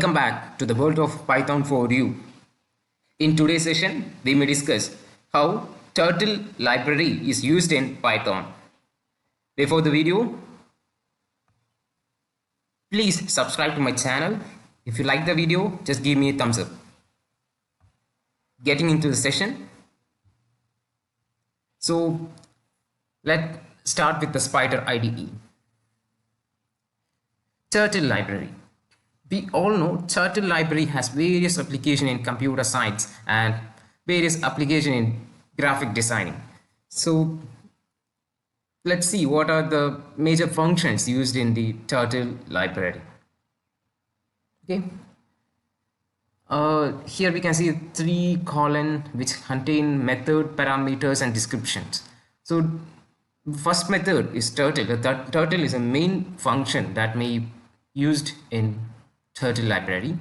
Welcome back to the world of Python for you. In today's session, we may discuss how turtle library is used in Python. Before the video, please subscribe to my channel. If you like the video, just give me a thumbs up. Getting into the session. So let's start with the Spider IDE. Turtle library. We all know Turtle library has various applications in computer science and various applications in graphic designing. So let's see what are the major functions used in the Turtle library. Okay. Here we can see 3 column which contain method, parameters and descriptions. So first method is turtle. The turtle is a main function that may be used in turtle library.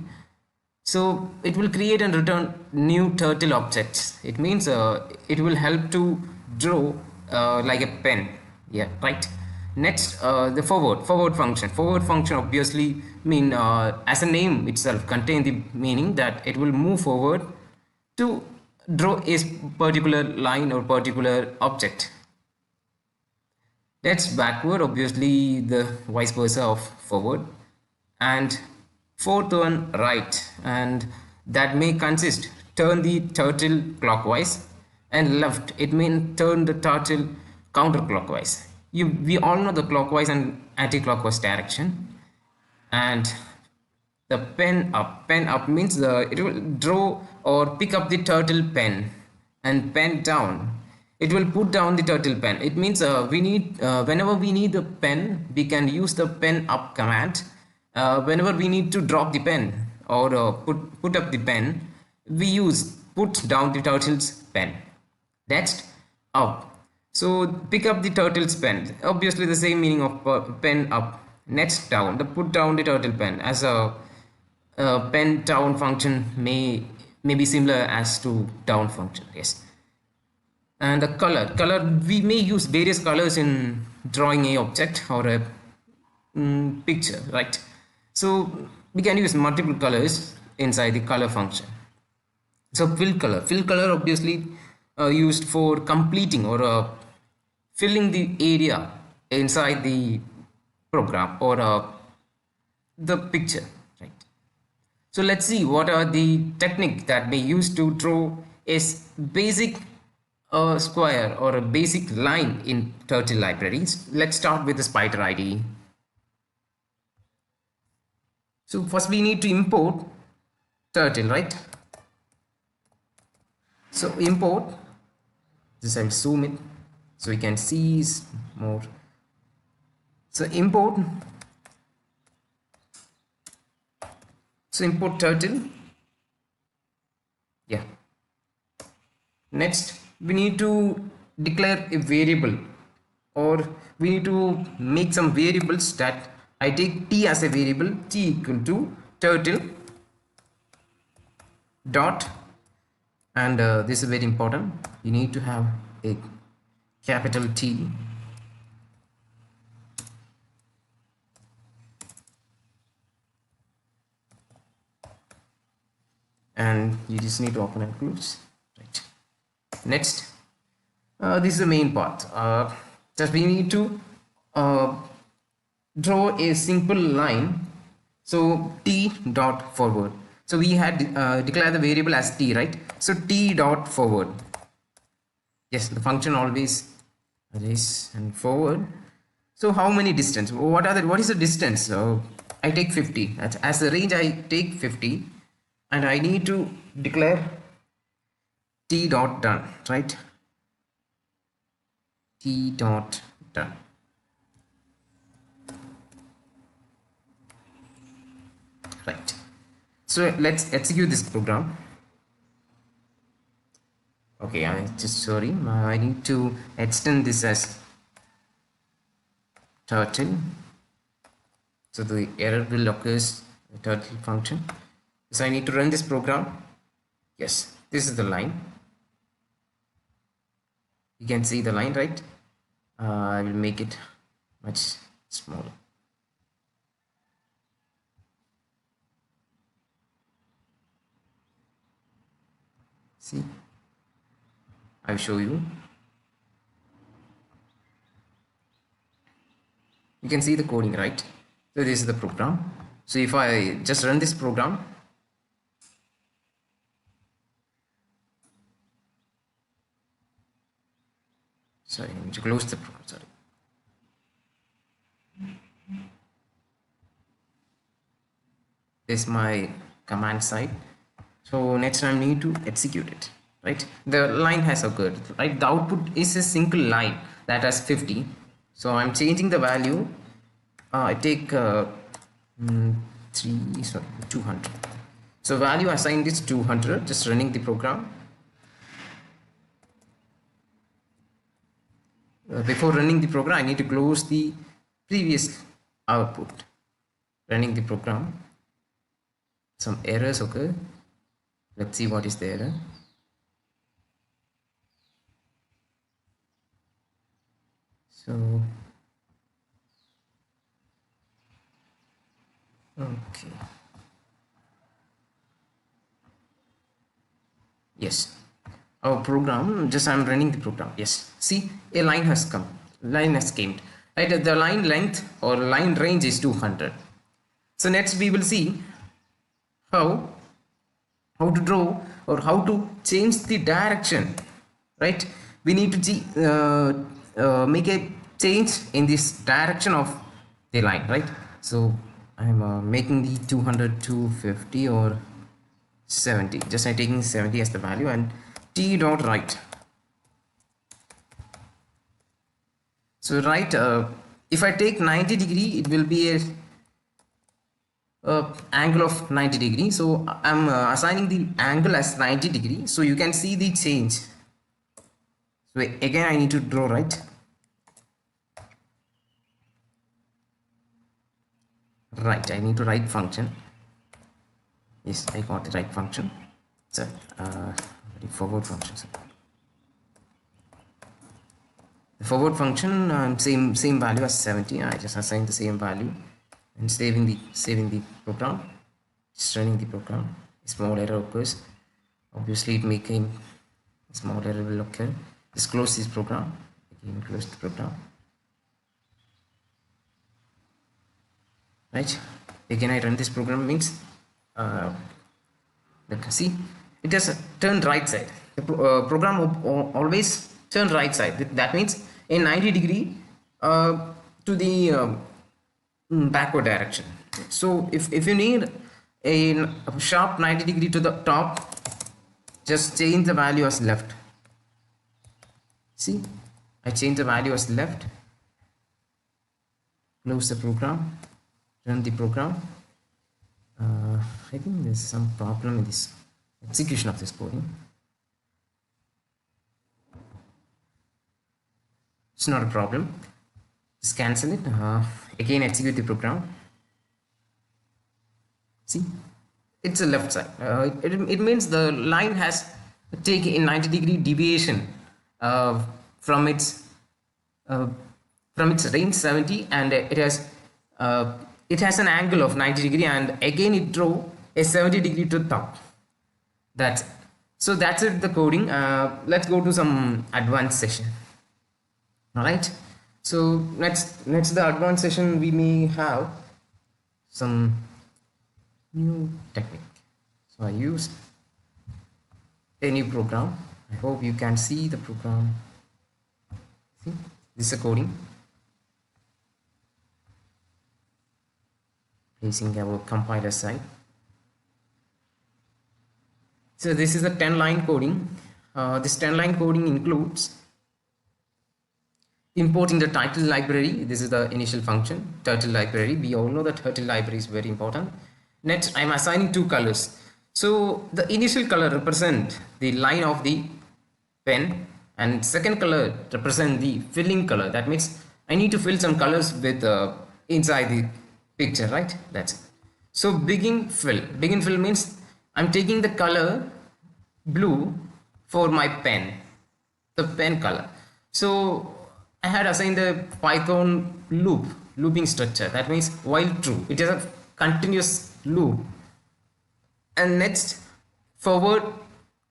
So it will create and return new turtle objects. It means it will help to draw like a pen. Yeah, right. Next, the forward function obviously mean as a name itself contain the meaning that it will move forward to draw a particular line or particular object. That's backward, obviously the vice versa of forward. And fourth one, right, and that may consist turn the turtle clockwise, and left it means turn the turtle counterclockwise. We all know the clockwise and anti-clockwise direction. And the pen up means it will draw or pick up the turtle pen, and pen down it will put down the turtle pen. It means we need whenever we need the pen, we can use the pen up command. Whenever we need to drop the pen or put up the pen, we use put down the turtle's pen. Next, up. So pick up the turtle's pen, obviously the same meaning of pen up. Next, down, the put down the turtle pen, as a pen down function may be similar as to down function. Yes. And the color we may use various colors in drawing a object or a picture, right? So we can use multiple colors inside the color function. So fill color obviously used for completing or filling the area inside the program or the picture, right? So let's see what are the techniques that we use to draw a basic square or a basic line in turtle libraries. Let's start with the Spider IDE. So first we need to import turtle, right? So import this, I'll zoom it so we can see more. So import turtle. Yeah. Next we need to declare a variable, or we need to make some variables that I take t as a variable, t equal to turtle dot, and this is very important, you need to have a capital T, and you just need to open and close, right? Next, this is the main part. Just we need to draw a simple line. So t dot forward. So we had declared the variable as t, right? So t dot forward. Yes, the function always this and forward. So how many distance? What is the distance? So I take 50. As the range I take 50, and I need to declare t dot done, right? T dot done. Right. So let's execute this program. Okay, I need to extend this as turtle, so the error will occur the turtle function. So I need to run this program. Yes, this is the line. You can see the line, right? I will make it much smaller. See, I'll show you. You can see the coding, right? So this is the program. So if I just run this program, sorry, I need to close the program, sorry. This is my command side. So next I need to execute it, right? The line has occurred, right? The output is a single line that has 50. So I'm changing the value. I take 200. So value assigned is 200. Just running the program. Before running the program, I need to close the previous output. Running the program. Some errors occur. Let's see what is the error. So okay, yes, our program, just I'm running the program. Yes, see, a line has come, line has came, right? The line length or line range is 200. So next we will see how to draw or how to change the direction, right? We need to make a change in this direction of the line, right? So I'm making the 200 to 50 or 70. Just I'm taking 70 as the value and t dot right. So right, if I take 90 degree, it will be a angle of 90 degree. So I'm assigning the angle as 90 degree. So you can see the change. So again I need to draw right. Right, I need to write function. Yes, I got the right function. So the forward function. The forward function same value as 70. I just assign the same value and saving the program. Just running the program. Small error occurs. Obviously, it making small error will occur. Just close this program. Again, close the program. Right. Again, I run this program means. See, it has turned right side. The program always turn right side. That means in 90 degree to the backward direction. So if you need a sharp 90 degree to the top, just change the value as left. See, I change the value as left. Close the program, run the program. I think there's some problem in this execution of this coding. It's not a problem. Just cancel it. Again execute the program. See, it's a left side. It means the line has taken a 90 degree deviation from its range 70, and it has an angle of 90 degree, and again it drew a 70 degree to the top. That's it. So that's it, the coding. Let's go to some advanced session. All right. So next the advanced session, we may have some new technique. So I use a new program. I hope you can see the program. See, this is a coding. Placing our compiler side. So this is a 10-line coding. This 10-line coding includes importing the title library. This is the initial function, turtle library. We all know that turtle library is very important. Next, I'm assigning two colors. So the initial color represent the line of the pen, and second color represent the filling color. That means I need to fill some colors with inside the picture, right? That's it. So begin fill means I'm taking the color blue for my pen, the pen color. So I had assigned the Python looping structure. That means while true, it is a continuous loop. And next, forward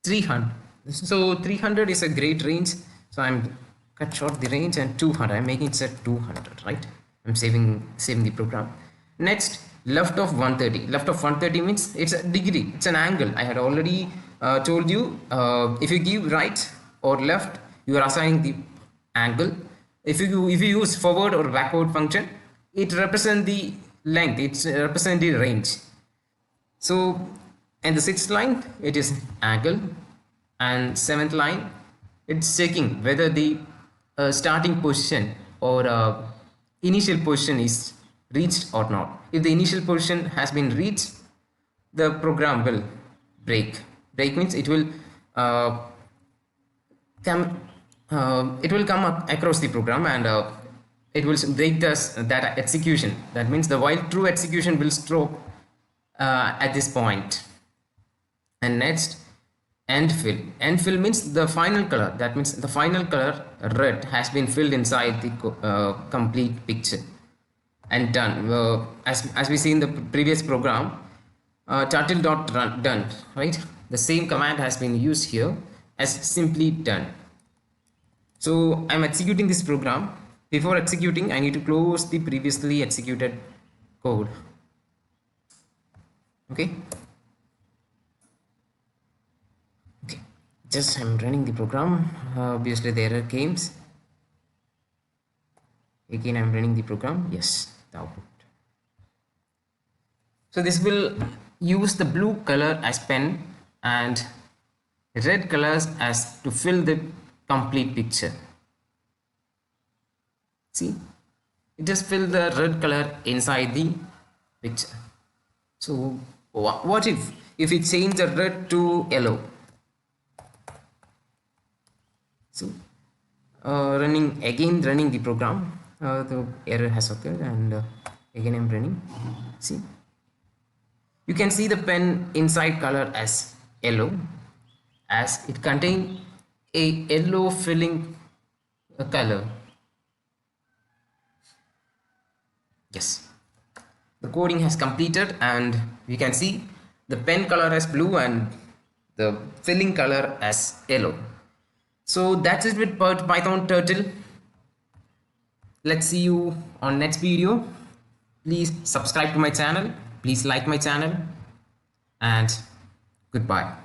300, So 300 is a great range. So I'm cut short the range, and 200. I'm making it set 200, right? I'm saving the program. Next, left of 130. Left of 130 means it's a degree. It's an angle. I had already told you. If you give right or left, you are assigning the angle. If you use forward or backward function, it represents the length. It's represent the range. So in the sixth line, it is angle, and seventh line, it's checking whether the starting position or initial position is reached or not. If the initial position has been reached, the program will break. Break means uh, it will come across the program, and it will break that execution. That means the while true execution will stop at this point. And next, end fill. End fill means the final color. That means the final color red has been filled inside the complete picture and done. As we see in the previous program, turtle dot run done, right? The same command has been used here as simply done. So I'm executing this program. Before executing, I need to close the previously executed code. Okay. Okay. Just I'm running the program. Obviously the error came. Again I'm running the program. Yes, the output. So this will use the blue color as pen and red colors as to fill the complete picture. See, it just fill the red color inside the picture. So what if it change the red to yellow? So running the program, the error has occurred, and again I'm running. See, you can see the pen inside color as yellow, as it contains a yellow filling color. Yes, the coding has completed, and we can see the pen color as blue and the filling color as yellow. So that's it with Python Turtle. Let's see you on next video. Please subscribe to my channel. Please like my channel, and goodbye.